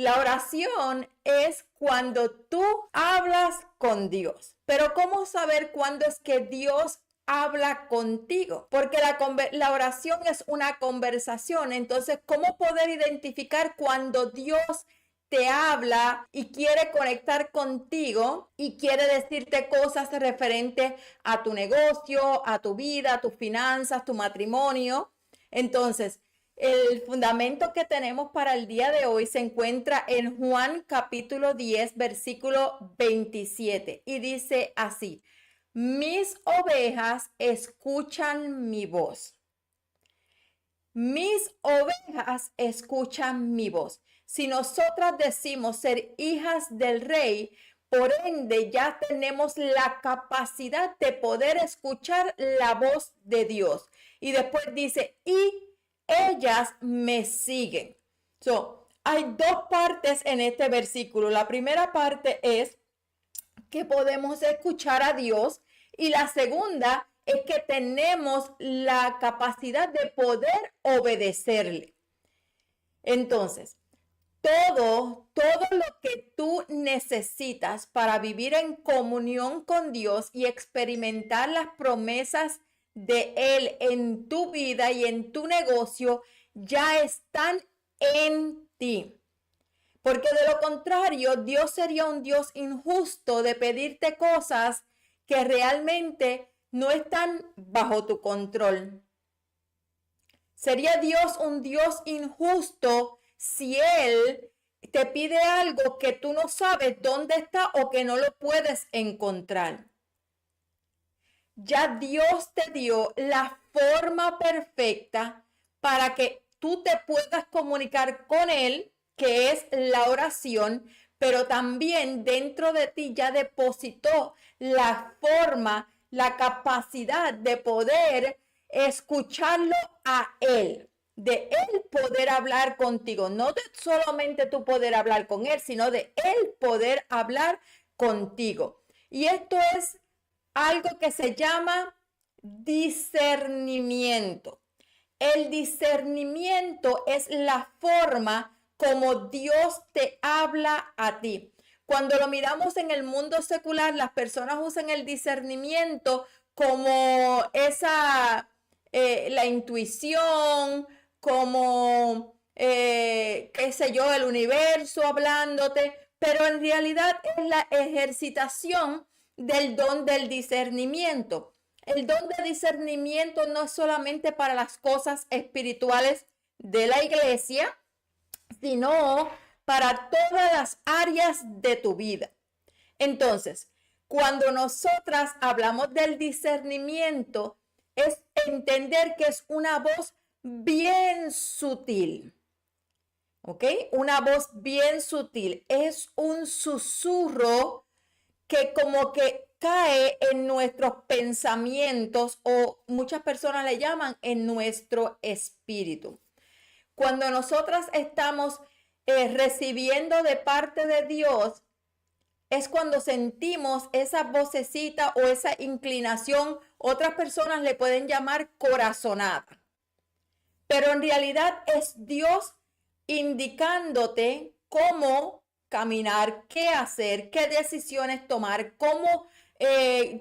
La oración es cuando tú hablas con Dios. Pero ¿cómo saber cuándo es que Dios habla contigo? Porque la oración es una conversación. Entonces, ¿cómo poder identificar cuando Dios te habla y quiere conectar contigo y quiere decirte cosas referentes a tu negocio, a tu vida, a tus finanzas, tu matrimonio? Entonces, el fundamento que tenemos para el día de hoy se encuentra en Juan capítulo 10, versículo 27 y dice así: mis ovejas escuchan mi voz. Mis ovejas escuchan mi voz. Si nosotras decimos ser hijas del rey, por ende ya tenemos la capacidad de poder escuchar la voz de Dios. Y después dice, y ellas me siguen. Hay dos partes en este versículo. La primera parte es que podemos escuchar a Dios y la segunda es que tenemos la capacidad de poder obedecerle. Entonces, todo lo que tú necesitas para vivir en comunión con Dios y experimentar las promesas de Él en tu vida y en tu negocio ya están en ti. Porque de lo contrario, Dios sería un Dios injusto de pedirte cosas que realmente no están bajo tu control. Sería Dios un Dios injusto si Él te pide algo que tú no sabes dónde está o que no lo puedes encontrar. Ya Dios te dio la forma perfecta para que tú te puedas comunicar con Él, que es la oración, pero también dentro de ti ya depositó la forma, la capacidad de poder escucharlo a Él, de Él poder hablar contigo, no de solamente tú poder hablar con Él, sino de Él poder hablar contigo. Y esto es algo que se llama discernimiento. El discernimiento es la forma como Dios te habla a ti. Cuando lo miramos en el mundo secular, las personas usan el discernimiento como la intuición, como, qué sé yo, el universo hablándote, pero en realidad es la ejercitación del don del discernimiento. El don de discernimiento no es solamente para las cosas espirituales de la iglesia, sino para todas las áreas de tu vida. Entonces, cuando nosotras hablamos del discernimiento, es entender que es una voz bien sutil. ¿Ok? Una voz bien sutil. Es un susurro que como que cae en nuestros pensamientos o muchas personas le llaman en nuestro espíritu. Cuando nosotras estamos recibiendo de parte de Dios, es cuando sentimos esa vocecita o esa inclinación. Otras personas le pueden llamar corazonada. Pero en realidad es Dios indicándote cómo caminar, qué hacer, qué decisiones tomar, cómo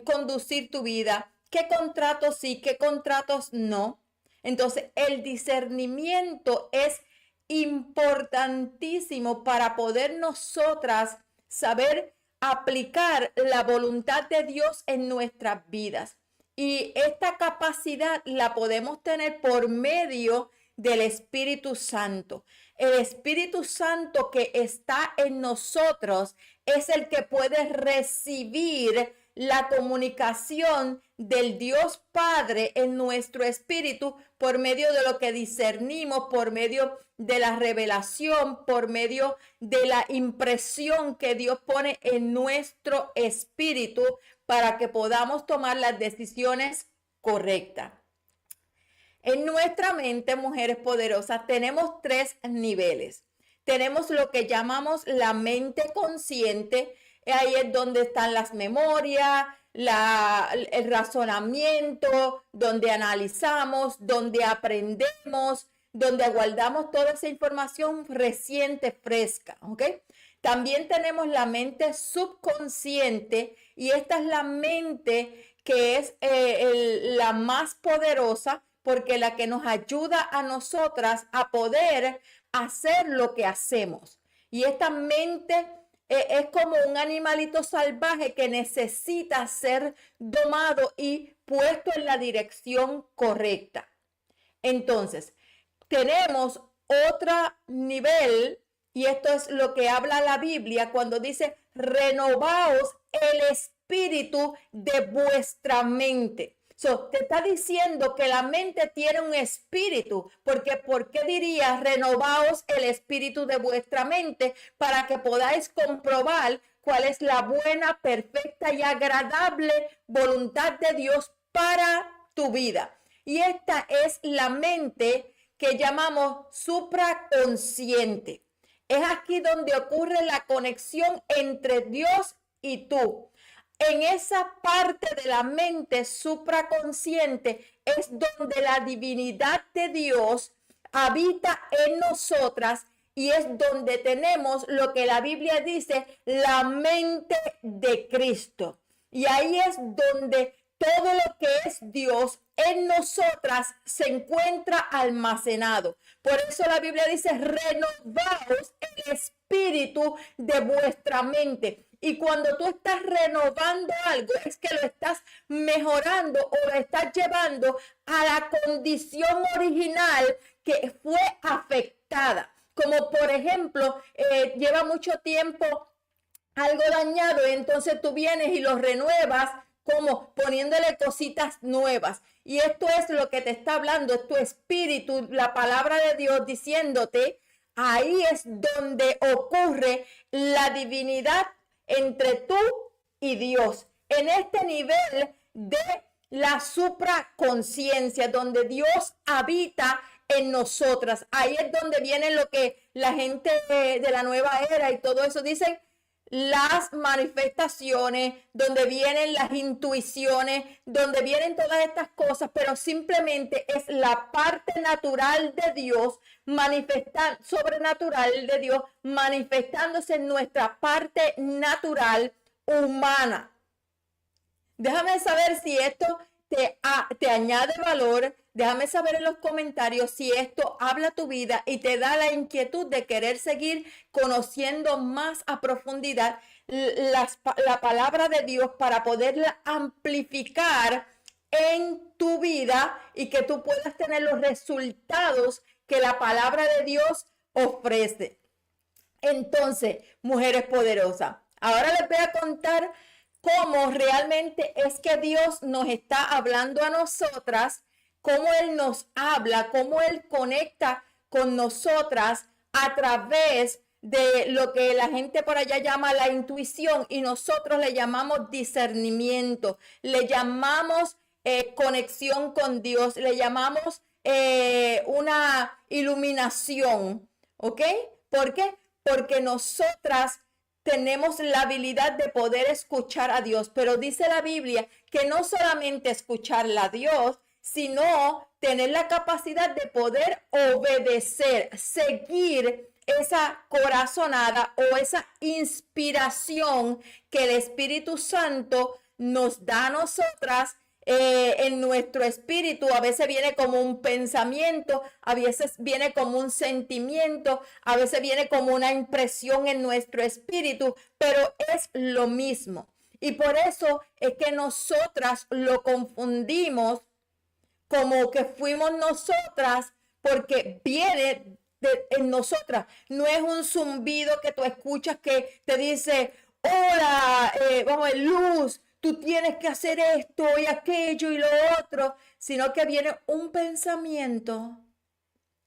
conducir tu vida, qué contratos sí, qué contratos no. Entonces, el discernimiento es importantísimo para poder nosotras saber aplicar la voluntad de Dios en nuestras vidas. Y esta capacidad la podemos tener por medio del Espíritu Santo. El Espíritu Santo que está en nosotros es el que puede recibir la comunicación del Dios Padre en nuestro espíritu por medio de lo que discernimos, por medio de la revelación, por medio de la impresión que Dios pone en nuestro espíritu para que podamos tomar las decisiones correctas. En nuestra mente, mujeres poderosas, tenemos 3 niveles. Tenemos lo que llamamos la mente consciente. Ahí es donde están las memorias, el razonamiento, donde analizamos, donde aprendemos, donde guardamos toda esa información reciente, fresca, ¿ok? También tenemos la mente subconsciente y esta es la mente que es la más poderosa porque la que nos ayuda a nosotras a poder hacer lo que hacemos. Y esta mente es como un animalito salvaje que necesita ser domado y puesto en la dirección correcta. Entonces, tenemos otro nivel, y esto es lo que habla la Biblia cuando dice, renovaos el espíritu de vuestra mente. Te está diciendo que la mente tiene un espíritu, porque ¿por qué diría renovaos el espíritu de vuestra mente? Para que podáis comprobar cuál es la buena, perfecta y agradable voluntad de Dios para tu vida. Y esta es la mente que llamamos supraconsciente. Es aquí donde ocurre la conexión entre Dios y tú. En esa parte de la mente supraconsciente es donde la divinidad de Dios habita en nosotras y es donde tenemos lo que la Biblia dice, la mente de Cristo. Y ahí es donde todo lo que es Dios en nosotras se encuentra almacenado. Por eso la Biblia dice, renovaos el espíritu de vuestra mente. Y cuando tú estás renovando algo, es que lo estás mejorando o lo estás llevando a la condición original que fue afectada. Como por ejemplo, lleva mucho tiempo algo dañado y entonces tú vienes y lo renuevas como poniéndole cositas nuevas. Y esto es lo que te está hablando, es tu espíritu, la palabra de Dios diciéndote, ahí es donde ocurre la divinidad entre tú y Dios. En este nivel de la supraconciencia, donde Dios habita en nosotras. Ahí es donde viene lo que la gente de la nueva era y todo eso dicen, las manifestaciones, donde vienen las intuiciones, donde vienen todas estas cosas, pero simplemente es la parte natural de Dios, sobrenatural de Dios, manifestándose en nuestra parte natural humana. Déjame saber si esto te añade valor. Déjame saber en los comentarios si esto habla tu vida y te da la inquietud de querer seguir conociendo más a profundidad la palabra de Dios para poderla amplificar en tu vida y que tú puedas tener los resultados que la palabra de Dios ofrece. Entonces, mujeres poderosas, ahora les voy a contar cómo realmente es que Dios nos está hablando a nosotras, cómo Él nos habla, cómo Él conecta con nosotras a través de lo que la gente por allá llama la intuición y nosotros le llamamos discernimiento, le llamamos conexión con Dios, le llamamos una iluminación, ¿ok? ¿Por qué? Porque nosotras tenemos la habilidad de poder escuchar a Dios, pero dice la Biblia que no solamente escucharla a Dios, sino tener la capacidad de poder obedecer, seguir esa corazonada o esa inspiración que el Espíritu Santo nos da a nosotras en nuestro espíritu. A veces viene como un pensamiento, a veces viene como un sentimiento, a veces viene como una impresión en nuestro espíritu, pero es lo mismo. Y por eso es que nosotras lo confundimos como que fuimos nosotras, porque viene en nosotras. No es un zumbido que tú escuchas que te dice, hola, vamos, luz, tú tienes que hacer esto y aquello y lo otro, sino que viene un pensamiento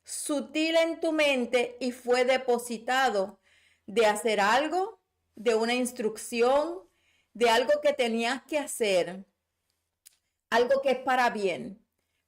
sutil en tu mente y fue depositado de hacer algo, de una instrucción, de algo que tenías que hacer, algo que es para bien.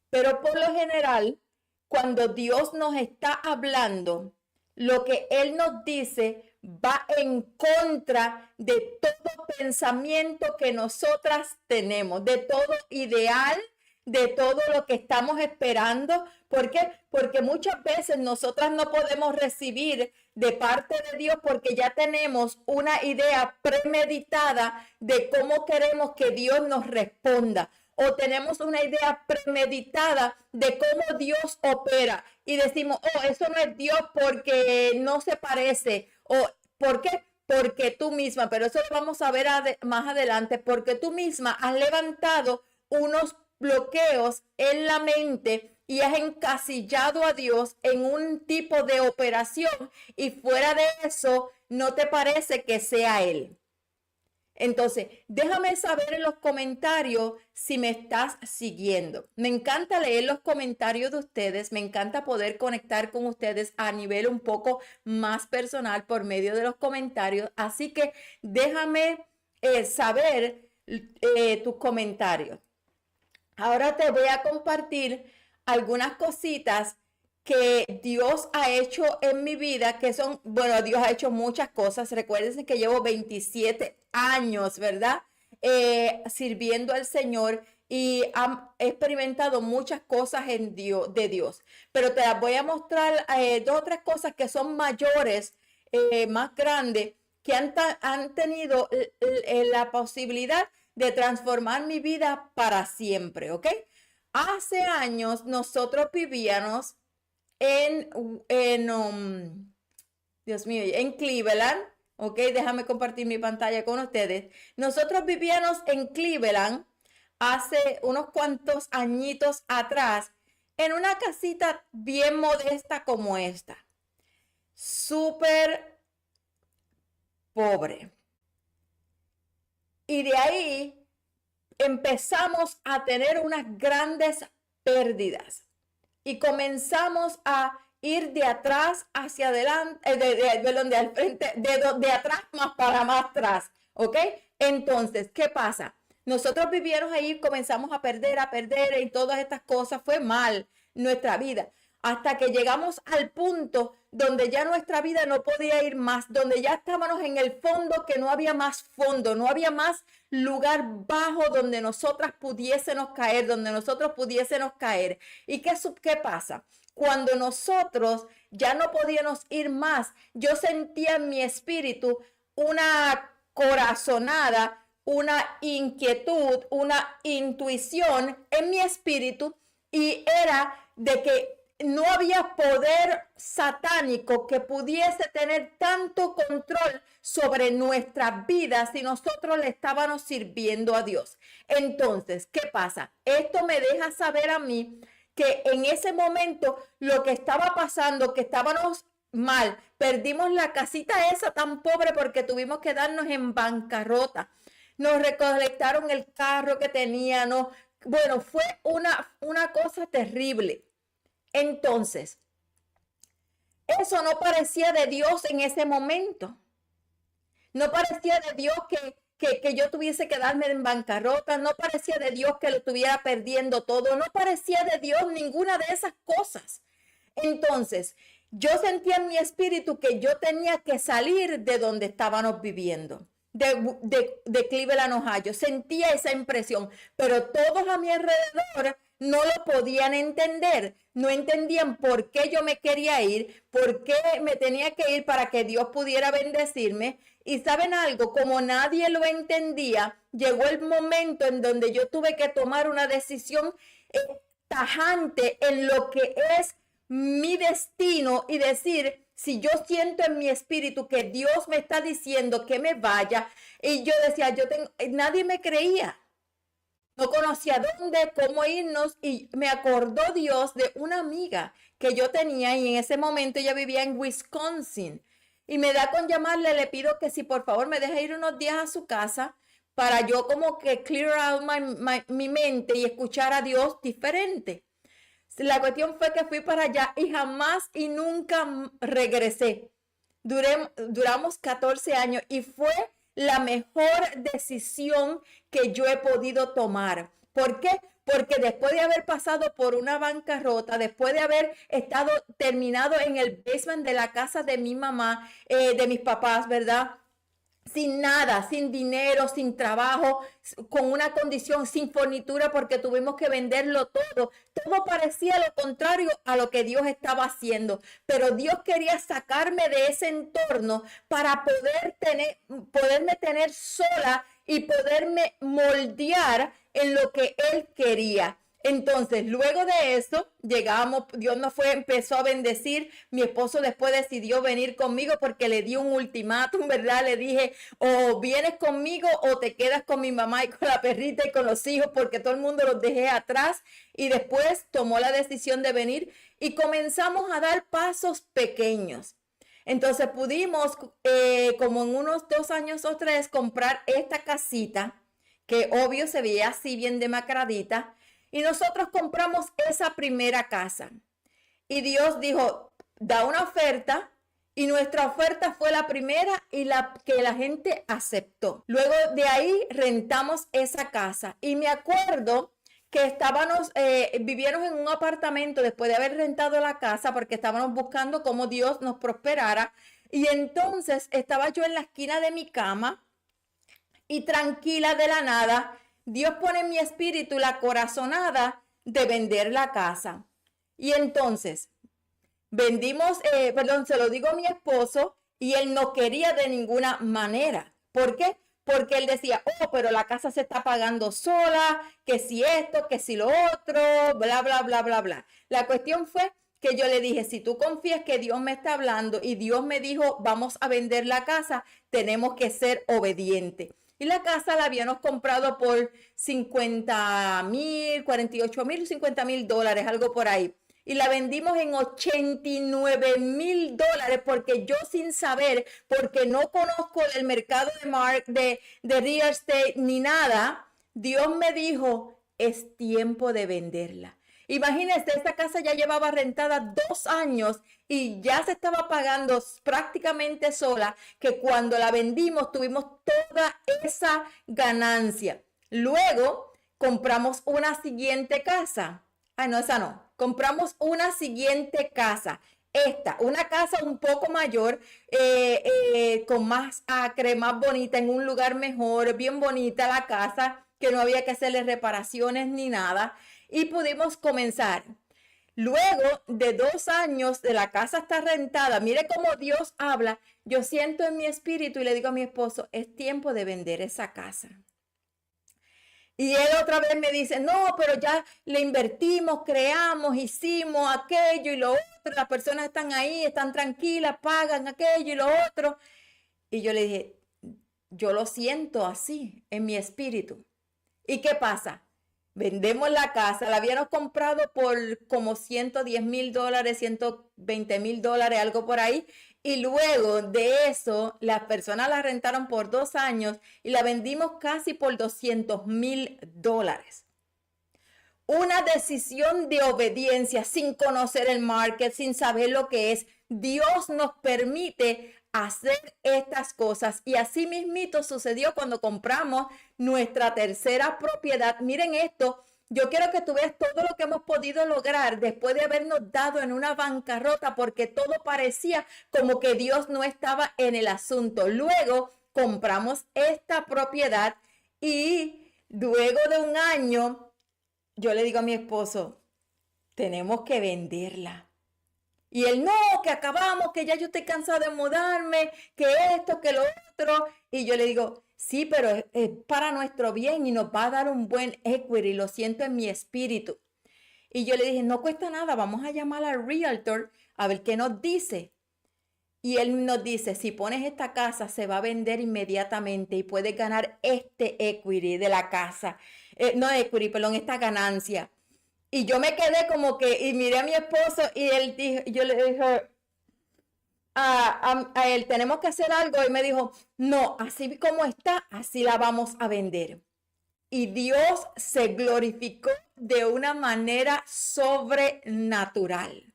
Pero por lo general, cuando Dios nos está hablando, lo que Él nos dice va en contra de todo pensamiento que nosotras tenemos, de todo ideal, de todo lo que estamos esperando. ¿Por qué? Porque muchas veces nosotras no podemos recibir de parte de Dios porque ya tenemos una idea premeditada de cómo queremos que Dios nos responda. O tenemos una idea premeditada de cómo Dios opera y decimos, oh, eso no es Dios porque no se parece. O, ¿por qué? Porque tú misma, pero eso lo vamos a ver más adelante, porque tú misma has levantado unos bloqueos en la mente y has encasillado a Dios en un tipo de operación y fuera de eso no te parece que sea Él. Entonces, déjame saber en los comentarios si me estás siguiendo. Me encanta leer los comentarios de ustedes, me encanta poder conectar con ustedes a nivel un poco más personal por medio de los comentarios. Así que déjame saber tus comentarios. Ahora te voy a compartir algunas cositas que Dios ha hecho en mi vida, que son, bueno, Dios ha hecho muchas cosas. Recuérdense que llevo 27 años, ¿verdad? Sirviendo al Señor y he experimentado muchas cosas de Dios. Pero te las voy a mostrar dos o tres cosas que son mayores, más grandes, que han tenido la posibilidad de transformar mi vida para siempre, ¿ok? Hace años nosotros vivíamos Dios mío, en Cleveland, ok, déjame compartir mi pantalla con ustedes. Nosotros vivíamos en Cleveland hace unos cuantos añitos atrás, en una casita bien modesta como esta, súper pobre. Y de ahí empezamos a tener unas grandes pérdidas y comenzamos a ir de atrás hacia adelante, de al frente, de atrás más para más atrás, ¿ok? Entonces, ¿qué pasa? Nosotros vivimos ahí, comenzamos a perder y todas estas cosas, fue mal nuestra vida, hasta que llegamos al punto donde ya nuestra vida no podía ir más, donde ya estábamos en el fondo, que no había más fondo, no había más lugar bajo donde nosotras pudiésemos caer, donde nosotros pudiésemos caer. ¿Y qué pasa? Cuando nosotros ya no podíamos ir más, yo sentía en mi espíritu una corazonada, una inquietud, una intuición en mi espíritu, y era de que no había poder satánico que pudiese tener tanto control sobre nuestras vidas si nosotros le estábamos sirviendo a Dios. Entonces, ¿qué pasa? Esto me deja saber a mí que en ese momento lo que estaba pasando, que estábamos mal, perdimos la casita esa tan pobre porque tuvimos que darnos en bancarrota. Nos recolectaron el carro que teníamos. Bueno, fue una cosa terrible. Entonces, eso no parecía de Dios en ese momento. No parecía de Dios que yo tuviese que darme en bancarrota. No parecía de Dios que lo estuviera perdiendo todo. No parecía de Dios ninguna de esas cosas. Entonces, yo sentía en mi espíritu que yo tenía que salir de donde estábamos viviendo. De Cleveland, Ohio. Sentía esa impresión, pero todos a mi alrededor no lo podían entender. No entendían por qué yo me quería ir, por qué me tenía que ir para que Dios pudiera bendecirme. Y saben algo, como nadie lo entendía, llegó el momento en donde yo tuve que tomar una decisión tajante en lo que es mi destino y decir, si yo siento en mi espíritu que Dios me está diciendo que me vaya, y yo decía, nadie me creía. No conocía dónde, cómo irnos, y me acordó Dios de una amiga que yo tenía, y en ese momento ella vivía en Wisconsin, y me da con llamarle, le pido que si por favor me deje ir unos días a su casa para yo como que clear out mi mente y escuchar a Dios diferente. La cuestión fue que fui para allá y jamás y nunca regresé. Duramos 14 años y fue la mejor decisión que yo he podido tomar. ¿Por qué? Porque después de haber pasado por una bancarrota, después de haber terminado en el basement de la casa de mi mamá, de mis papás, ¿verdad? sin nada, sin dinero, sin trabajo, con una condición sin fornitura porque tuvimos que venderlo todo. Todo parecía lo contrario a lo que Dios estaba haciendo, pero Dios quería sacarme de ese entorno para poderme tener sola y poderme moldear en lo que Él quería. Entonces, luego de eso, llegamos, Dios empezó a bendecir. Mi esposo después decidió venir conmigo porque le di un ultimátum, ¿verdad? Le dije, o vienes conmigo o te quedas con mi mamá y con la perrita y con los hijos, porque todo el mundo los dejé atrás. Y después tomó la decisión de venir y comenzamos a dar pasos pequeños. Entonces pudimos, como en unos 2 años o 3, comprar esta casita, que obvio se veía así bien demacradita. Y nosotros compramos esa primera casa. Y Dios dijo, da una oferta. Y nuestra oferta fue la primera y la que la gente aceptó. Luego de ahí rentamos esa casa. Y me acuerdo que vivieron en un apartamento después de haber rentado la casa porque estábamos buscando cómo Dios nos prosperara. Y entonces estaba yo en la esquina de mi cama y tranquila de la nada, Dios pone en mi espíritu la corazonada de vender la casa. Y entonces se lo digo a mi esposo y él no quería de ninguna manera. ¿Por qué? Porque él decía, pero la casa se está pagando sola, que si esto, que si lo otro, bla, bla, bla, bla, bla. La cuestión fue que yo le dije, si tú confías que Dios me está hablando y Dios me dijo, vamos a vender la casa, tenemos que ser obedientes. Y la casa la habíamos comprado por 50,000, 48,000, $50,000, algo por ahí. Y la vendimos en $89,000 porque yo sin saber, porque no conozco el mercado de real estate ni nada, Dios me dijo, es tiempo de venderla. Imagínense, esta casa ya llevaba rentada 2 años y ya se estaba pagando prácticamente sola, que cuando la vendimos tuvimos toda esa ganancia. Luego compramos una siguiente casa. No, esa no. Compramos una siguiente casa. Una casa un poco mayor, con más acre, más bonita, en un lugar mejor, bien bonita la casa, que no había que hacerle reparaciones ni nada. Y pudimos comenzar. Luego de 2 años de la casa está rentada, mire cómo Dios habla. Yo siento en mi espíritu y le digo a mi esposo, es tiempo de vender esa casa. Y él otra vez me dice, no, pero ya le invertimos, creamos, hicimos aquello y lo otro. Las personas están ahí, están tranquilas, pagan aquello y lo otro. Y yo le dije, yo lo siento así en mi espíritu. ¿Y qué pasa? Vendemos la casa, la habíamos comprado por como $110,000, $120,000, algo por ahí. Y luego de eso, las personas la rentaron por 2 años y la vendimos casi por $200,000. Una decisión de obediencia sin conocer el market, sin saber lo que es. Dios nos permite hacer estas cosas y así mismito sucedió cuando compramos nuestra tercera propiedad. Miren esto, yo quiero que tú veas todo lo que hemos podido lograr después de habernos dado en una bancarrota porque todo parecía como que Dios no estaba en el asunto. Luego compramos esta propiedad y luego de 1 año yo le digo a mi esposo, tenemos que venderla. Y él, no, que acabamos, que ya yo estoy cansado de mudarme, que esto, que lo otro. Y yo le digo, sí, pero es para nuestro bien y nos va a dar un buen equity, lo siento en mi espíritu. Y yo le dije, no cuesta nada, vamos a llamar al realtor a ver qué nos dice. Y él nos dice, si pones esta casa, se va a vender inmediatamente y puedes ganar este equity de la casa. No equity, perdón, esta ganancia. Y yo me quedé como que, y miré a mi esposo y él dijo, yo le dije a él, tenemos que hacer algo. Y me dijo, no, así como está, así la vamos a vender. Y Dios se glorificó de una manera sobrenatural.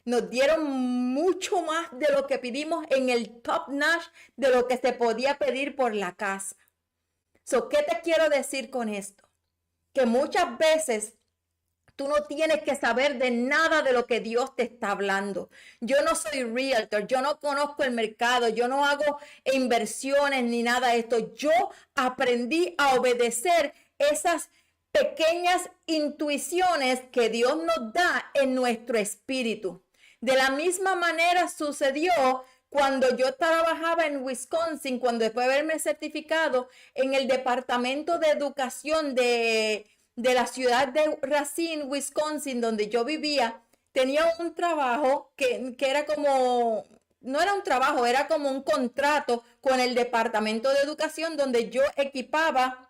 Nos dieron mucho más de lo que pedimos en el top notch de lo que se podía pedir por la casa. ¿Qué te quiero decir con esto? Que muchas veces Tú no tienes que saber de nada de lo que Dios te está hablando. Yo no soy realtor, yo no conozco el mercado, yo no hago inversiones ni nada de esto. Yo aprendí a obedecer esas pequeñas intuiciones que Dios nos da en nuestro espíritu. De la misma manera sucedió cuando yo trabajaba en Wisconsin, cuando después de haberme certificado en el Departamento de Educación de la ciudad de Racine, Wisconsin, donde yo vivía. Tenía un trabajo que era como, no era un trabajo, era como un contrato con el Departamento de Educación, donde yo equipaba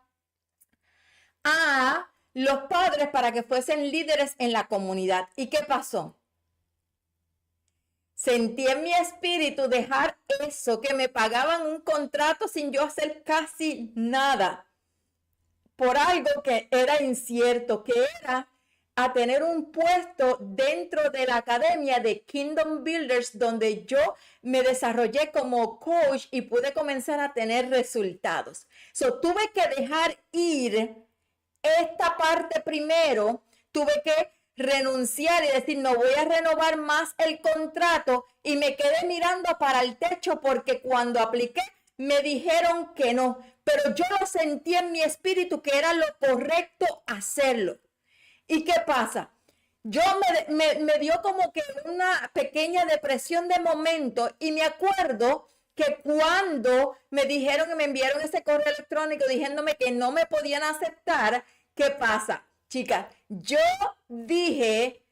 a los padres para que fuesen líderes en la comunidad. ¿Y qué pasó? Sentí en mi espíritu dejar eso, que me pagaban un contrato sin yo hacer casi nada, por algo que era incierto, que era a tener un puesto dentro de la academia de Kingdom Builders, donde yo me desarrollé como coach y pude comenzar a tener resultados. So, tuve que dejar ir esta parte primero, tuve que renunciar y decir, no voy a renovar más el contrato, y me quedé mirando para el techo porque cuando apliqué me dijeron que no, pero yo lo sentí en mi espíritu que era lo correcto hacerlo. ¿Y qué pasa? Yo me dio como que una pequeña depresión de momento, y me acuerdo que cuando me dijeron que me enviaron ese correo electrónico diciéndome que no me podían aceptar, ¿qué pasa? Chicas, yo dije,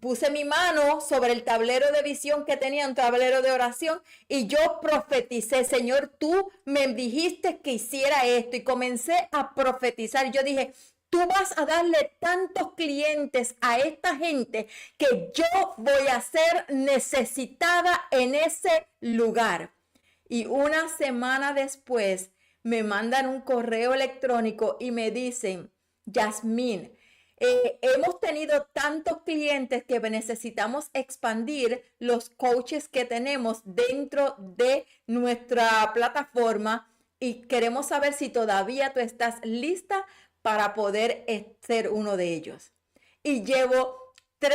puse mi mano sobre el tablero de visión que tenía, un tablero de oración, y yo profeticé, Señor, tú me dijiste que hiciera esto, y comencé a profetizar. Yo dije, tú vas a darle tantos clientes a esta gente que yo voy a ser necesitada en ese lugar. Y una semana después me mandan un correo electrónico y me dicen, Yasmín, hemos tenido tantos clientes que necesitamos expandir los coaches que tenemos dentro de nuestra plataforma, y queremos saber si todavía tú estás lista para poder ser uno de ellos. Y llevo 3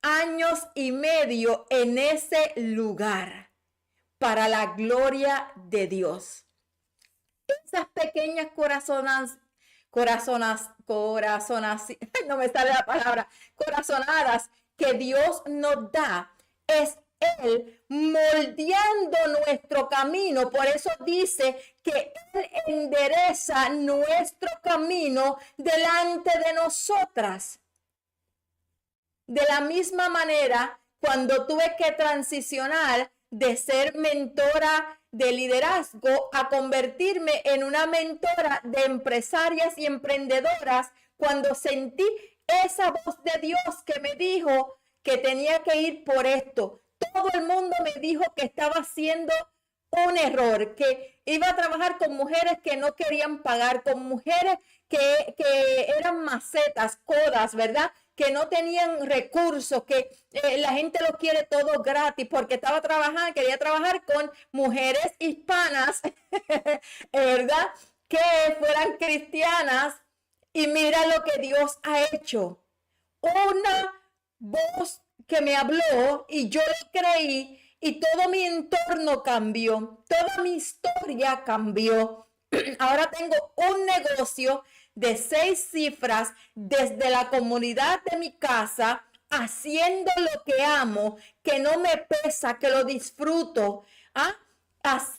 años y medio en ese lugar para la gloria de Dios. Esas pequeñas no me sale la palabra, corazonadas que Dios nos da, es Él moldeando nuestro camino. Por eso dice que Él endereza nuestro camino delante de nosotras. De la misma manera, cuando tuve que transicionar de ser mentora de liderazgo a convertirme en una mentora de empresarias y emprendedoras, cuando sentí esa voz de Dios que me dijo que tenía que ir por esto, todo el mundo me dijo que estaba haciendo un error, que iba a trabajar con mujeres que no querían pagar, con mujeres que eran macetas, codas, ¿verdad? Que no tenían recursos, que la gente lo quiere todo gratis, porque quería trabajar con mujeres hispanas, ¿verdad? Que fueran cristianas. Y mira lo que Dios ha hecho. Una voz que me habló y yo le creí, y todo mi entorno cambió, toda mi historia cambió. Ahora tengo un negocio de 6 cifras desde la comunidad de mi casa, haciendo lo que amo, que no me pesa, que lo disfruto. Así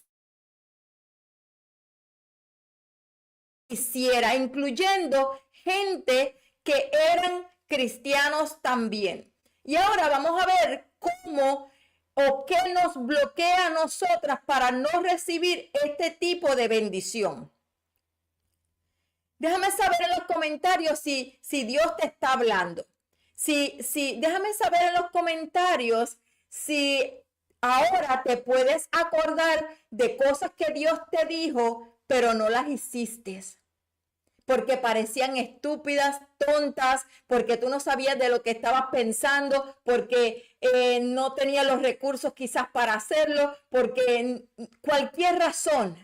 quisiera, incluyendo gente que eran cristianos también. Y ahora vamos a ver cómo o qué nos bloquea a nosotras para no recibir este tipo de bendición. Déjame saber en los comentarios si Dios te está hablando. Déjame saber en los comentarios si ahora te puedes acordar de cosas que Dios te dijo, pero no las hiciste, porque parecían estúpidas, tontas, porque tú no sabías de lo que estabas pensando, porque no tenías los recursos quizás para hacerlo, porque cualquier razón.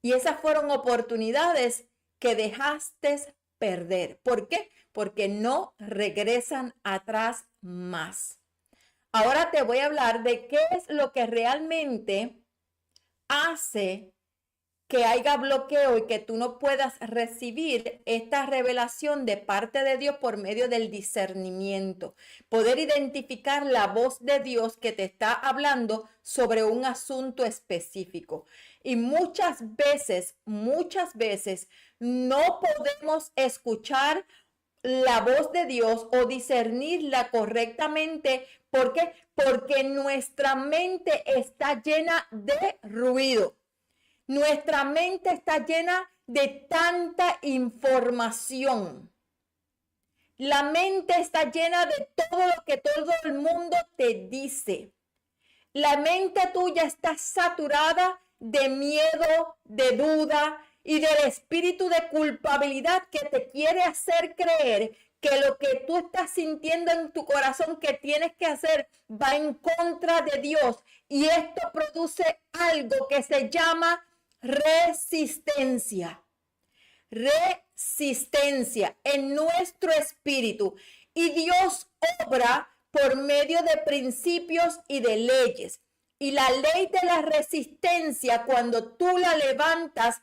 Y esas fueron oportunidades que dejaste perder. ¿Por qué? Porque no regresan atrás más. Ahora te voy a hablar de qué es lo que realmente hace que haya bloqueo y que tú no puedas recibir esta revelación de parte de Dios por medio del discernimiento. Poder identificar la voz de Dios que te está hablando sobre un asunto específico. Y muchas veces no podemos escuchar la voz de Dios o discernirla correctamente. ¿Por qué? Porque nuestra mente está llena de ruido. Nuestra mente está llena de tanta información. La mente está llena de todo lo que todo el mundo te dice. La mente tuya está saturada de miedo, de duda y del espíritu de culpabilidad que te quiere hacer creer que lo que tú estás sintiendo en tu corazón que tienes que hacer va en contra de Dios. Y esto produce algo que se llama resistencia. Resistencia en nuestro espíritu. Y Dios obra por medio de principios y de leyes. Y la ley de la resistencia, cuando tú la levantas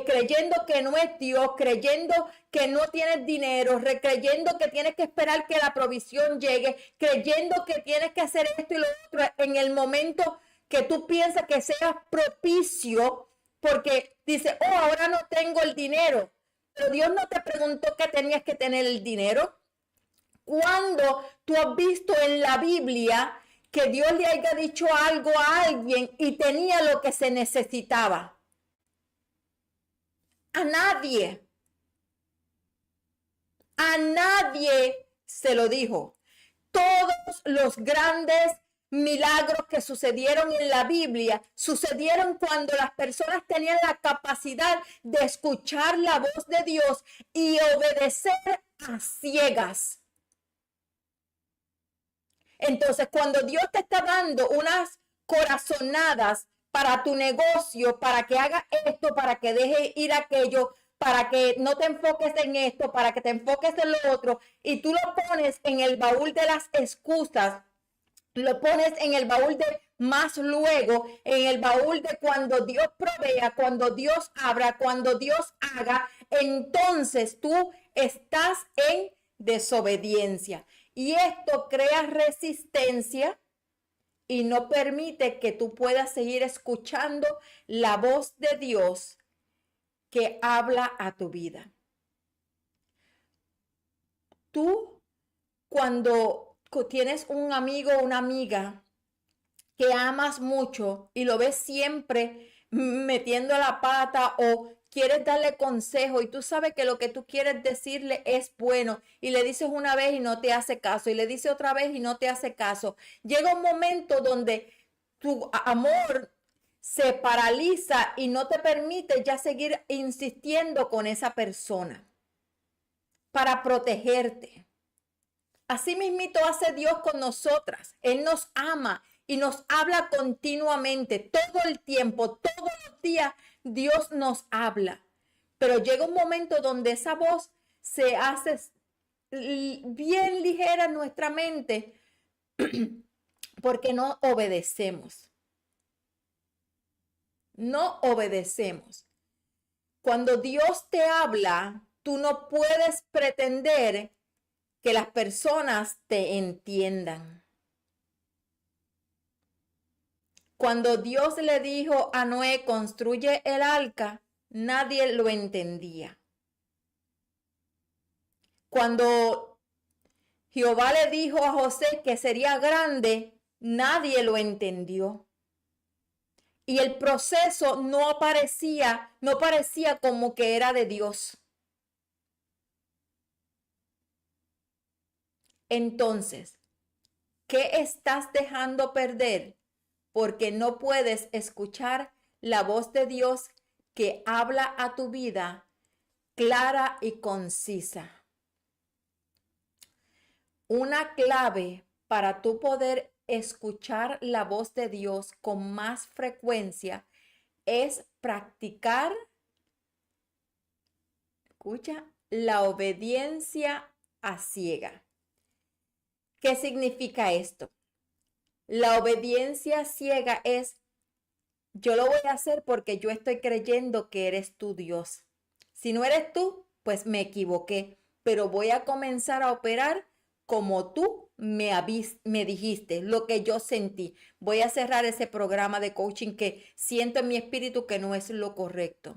creyendo que no es Dios, creyendo que no tienes dinero, creyendo que tienes que esperar que la provisión llegue, creyendo que tienes que hacer esto y lo otro en el momento que tú piensas que sea propicio, porque dice, oh, ahora no tengo el dinero. Pero Dios no te preguntó que tenías que tener el dinero. Cuando tú has visto en la Biblia que Dios le haya dicho algo a alguien y tenía lo que se necesitaba. A nadie. A nadie se lo dijo. Todos los grandes milagros que sucedieron en la Biblia sucedieron cuando las personas tenían la capacidad de escuchar la voz de Dios y obedecer a ciegas. Entonces, cuando Dios te está dando unas corazonadas para tu negocio, para que haga esto, para que deje ir aquello, para que no te enfoques en esto, para que te enfoques en lo otro, y tú lo pones en el baúl de las excusas, lo pones en el baúl de más luego, en el baúl de cuando Dios provea, cuando Dios abra, cuando Dios haga, entonces tú estás en desobediencia. Y esto crea resistencia y no permite que tú puedas seguir escuchando la voz de Dios que habla a tu vida. Tú, cuando tienes un amigo o una amiga que amas mucho y lo ves siempre metiendo la pata o quieres darle consejo y tú sabes que lo que tú quieres decirle es bueno y le dices una vez y no te hace caso y le dices otra vez y no te hace caso. Llega un momento donde tu amor se paraliza y no te permite ya seguir insistiendo con esa persona para protegerte. Así mismito hace Dios con nosotras. Él nos ama y nos habla continuamente, todo el tiempo, todos los días Dios nos habla. Pero llega un momento donde esa voz se hace bien ligera en nuestra mente porque no obedecemos. No obedecemos. Cuando Dios te habla, tú no puedes pretender que las personas te entiendan. Cuando Dios le dijo a Noé, construye el arca, nadie lo entendía. Cuando Jehová le dijo a José que sería grande, nadie lo entendió. Y el proceso no parecía como que era de Dios. Entonces, ¿qué estás dejando perder? Porque no puedes escuchar la voz de Dios que habla a tu vida clara y concisa. Una clave para tú poder escuchar la voz de Dios con más frecuencia es practicar, escucha, la obediencia a ciega. ¿Qué significa esto? La obediencia ciega es, yo lo voy a hacer porque yo estoy creyendo que eres tu Dios. Si no eres tú, pues me equivoqué, pero voy a comenzar a operar como tú me dijiste, lo que yo sentí. Voy a cerrar ese programa de coaching que siento en mi espíritu que no es lo correcto.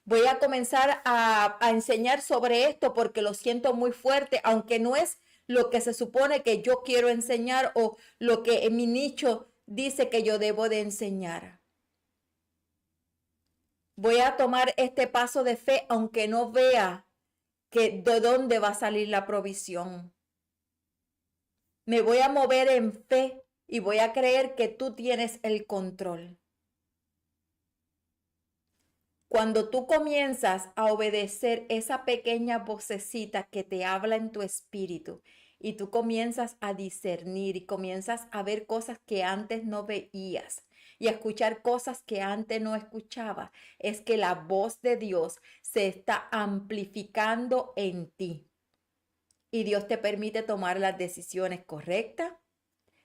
Voy a comenzar a enseñar sobre esto porque lo siento muy fuerte, aunque no es lo que se supone que yo quiero enseñar o lo que en mi nicho dice que yo debo de enseñar. Voy a tomar este paso de fe aunque no vea que de dónde va a salir la provisión. Me voy a mover en fe y voy a creer que tú tienes el control. Cuando tú comienzas a obedecer esa pequeña vocecita que te habla en tu espíritu y tú comienzas a discernir y comienzas a ver cosas que antes no veías y a escuchar cosas que antes no escuchabas, es que la voz de Dios se está amplificando en ti. Y Dios te permite tomar las decisiones correctas,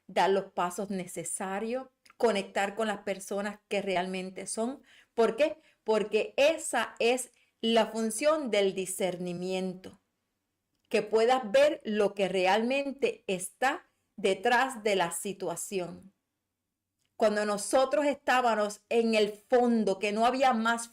dar los pasos necesarios, conectar con las personas que realmente son. ¿Por qué? Porque esa es la función del discernimiento, que puedas ver lo que realmente está detrás de la situación. Cuando nosotros estábamos en el fondo, que no había más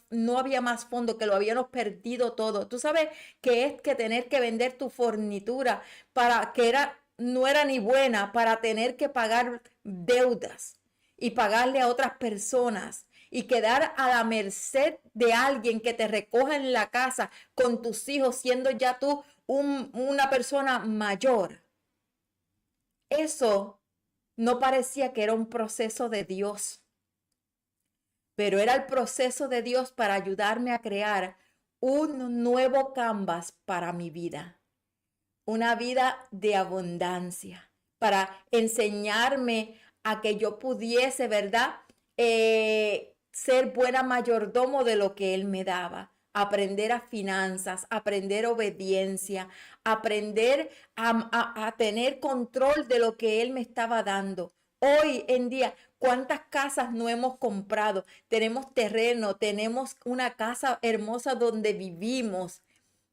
fondo, que lo habíamos perdido todo. Tú sabes que es que tener que vender tu fornitura para que no era ni buena, para tener que pagar deudas y pagarle a otras personas y quedar a la merced de alguien que te recoja en la casa con tus hijos, siendo ya tú una persona mayor. Eso no parecía que era un proceso de Dios, pero era el proceso de Dios para ayudarme a crear un nuevo canvas para mi vida, una vida de abundancia, para enseñarme a que yo pudiese, ¿verdad? Ser buena mayordomo de lo que Él me daba. Aprender a finanzas, aprender obediencia, aprender a tener control de lo que Él me estaba dando. Hoy en día, ¿cuántas casas no hemos comprado? Tenemos terreno, tenemos una casa hermosa donde vivimos.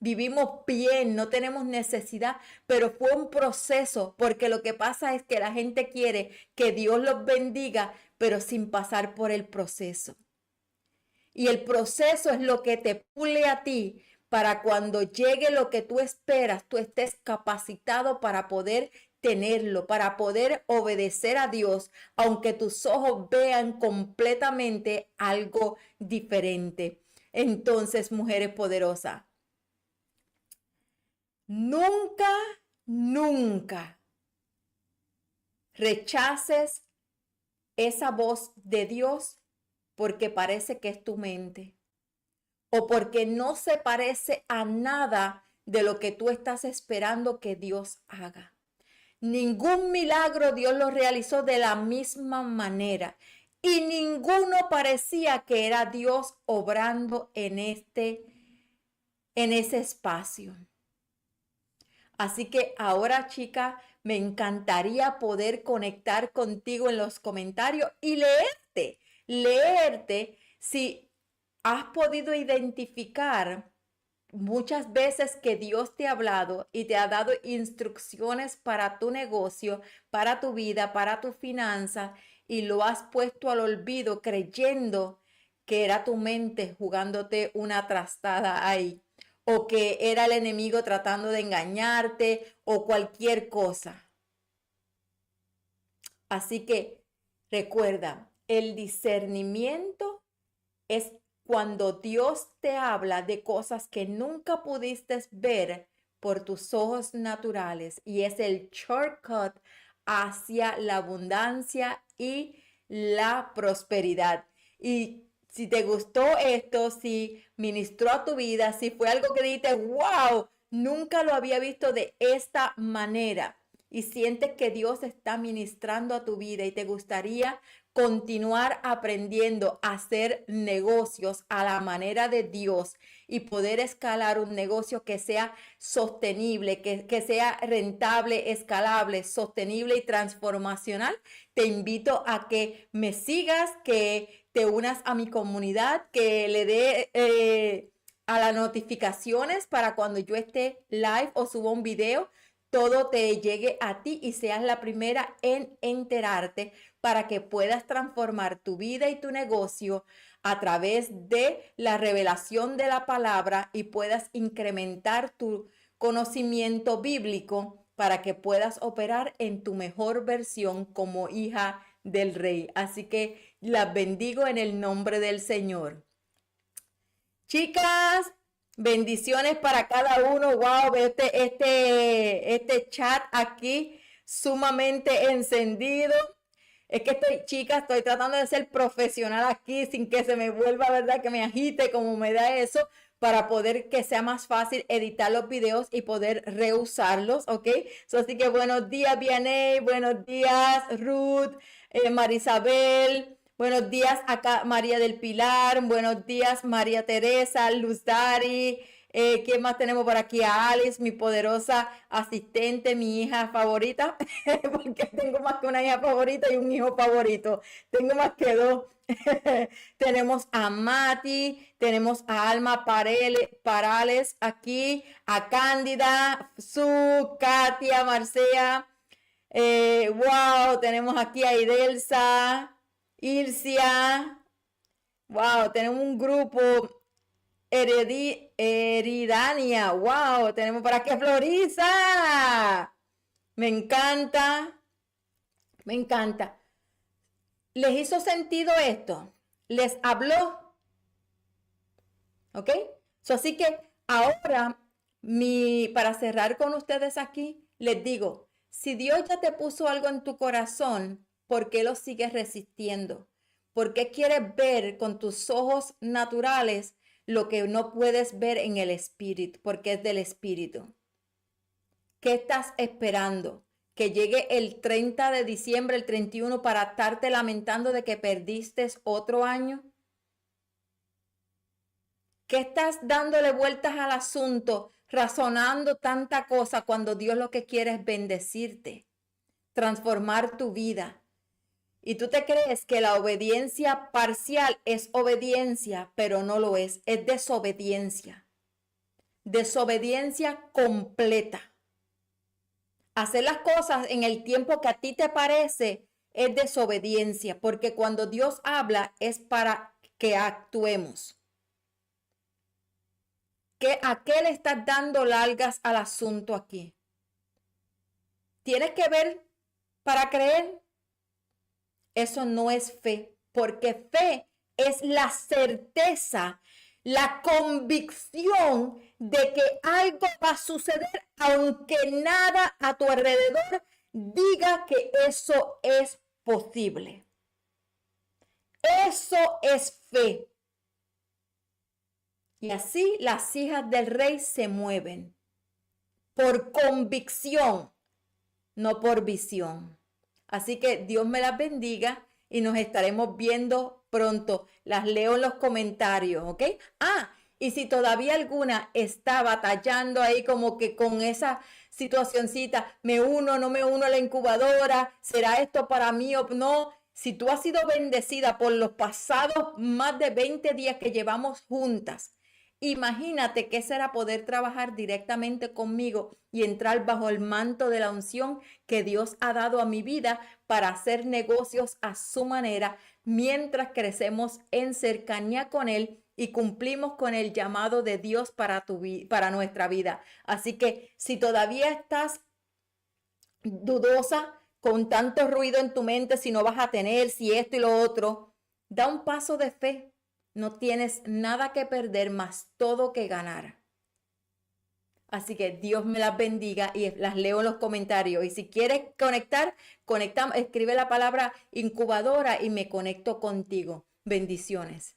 Vivimos bien, no tenemos necesidad, pero fue un proceso, porque lo que pasa es que la gente quiere que Dios los bendiga, pero sin pasar por el proceso. Y el proceso es lo que te pule a ti para cuando llegue lo que tú esperas, tú estés capacitado para poder tenerlo, para poder obedecer a Dios, aunque tus ojos vean completamente algo diferente. Entonces, mujeres poderosas, nunca, nunca rechaces esa voz de Dios porque parece que es tu mente o porque no se parece a nada de lo que tú estás esperando que Dios haga. Ningún milagro Dios lo realizó de la misma manera y ninguno parecía que era Dios obrando en ese espacio. Así que ahora, chica, me encantaría poder conectar contigo en los comentarios y leerte si has podido identificar muchas veces que Dios te ha hablado y te ha dado instrucciones para tu negocio, para tu vida, para tu finanza y lo has puesto al olvido creyendo que era tu mente jugándote una trastada ahí o que era el enemigo tratando de engañarte o cualquier cosa. Así que recuerda, el discernimiento es cuando Dios te habla de cosas que nunca pudiste ver por tus ojos naturales y es el shortcut hacia la abundancia y la prosperidad. Y si te gustó esto, si ministró a tu vida, si fue algo que dijiste, wow, nunca lo había visto de esta manera y sientes que Dios está ministrando a tu vida y te gustaría continuar aprendiendo a hacer negocios a la manera de Dios y poder escalar un negocio que sea sostenible, que sea rentable, escalable, sostenible y transformacional, te invito a que me sigas, que te unas a mi comunidad, que le dé a las notificaciones para cuando yo esté live o suba un video, todo te llegue a ti y seas la primera en enterarte para que puedas transformar tu vida y tu negocio a través de la revelación de la palabra y puedas incrementar tu conocimiento bíblico para que puedas operar en tu mejor versión como hija del Rey. Así que las bendigo en el nombre del Señor. Chicas, bendiciones para cada uno. Wow, veo este chat aquí sumamente encendido. Es que estoy tratando de ser profesional aquí sin que se me vuelva, ¿verdad? Que me agite como me da eso para poder que sea más fácil editar los videos y poder reusarlos, ¿ok? Así que buenos días, Vianey, buenos días, Ruth, Marisabel. Buenos días acá María del Pilar, buenos días María Teresa, Luz Dari, ¿quién más tenemos por aquí? A Alice, mi poderosa asistente, mi hija favorita, porque tengo más que una hija favorita y un hijo favorito, tengo más que dos. Tenemos a Mati, tenemos a Alma Parales aquí, a Cándida, Su, Katia, Marcea, wow, tenemos aquí a Idelsa, Ircia, wow, tenemos un grupo, Eridania, wow, tenemos por aquí a Florisa, me encanta, me encanta. ¿Les hizo sentido esto? ¿Les habló? ¿Ok? Así que ahora, para cerrar con ustedes aquí, les digo, si Dios ya te puso algo en tu corazón, ¿por qué lo sigues resistiendo? ¿Por qué quieres ver con tus ojos naturales lo que no puedes ver en el espíritu? Porque es del espíritu. ¿Qué estás esperando? ¿Que llegue el 30 de diciembre, el 31, para estarte lamentando de que perdiste otro año? ¿Qué estás dándole vueltas al asunto, razonando tanta cosa cuando Dios lo que quiere es bendecirte, transformar tu vida? Y tú te crees que la obediencia parcial es obediencia, pero no lo es desobediencia. Desobediencia completa. Hacer las cosas en el tiempo que a ti te parece es desobediencia, porque cuando Dios habla es para que actuemos. ¿A qué le estás dando largas al asunto aquí? ¿Tienes que ver para creer? Eso no es fe, porque fe es la certeza, la convicción de que algo va a suceder, aunque nada a tu alrededor diga que eso es posible. Eso es fe. Y así las hijas del rey se mueven por convicción, no por visión. Así que Dios me las bendiga y nos estaremos viendo pronto. Las leo en los comentarios, ¿ok? Y si todavía alguna está batallando ahí como que con esa situacioncita, me uno, no me uno a la incubadora, ¿será esto para mí o no? Si tú has sido bendecida por los pasados más de 20 días que llevamos juntas, imagínate qué será poder trabajar directamente conmigo y entrar bajo el manto de la unción que Dios ha dado a mi vida para hacer negocios a su manera mientras crecemos en cercanía con Él y cumplimos con el llamado de Dios para nuestra vida. Así que si todavía estás dudosa, con tanto ruido en tu mente, si no vas a tener, si esto y lo otro, da un paso de fe. No tienes nada que perder, más todo que ganar. Así que Dios me las bendiga y las leo en los comentarios. Y si quieres conectar, escribe la palabra incubadora y me conecto contigo. Bendiciones.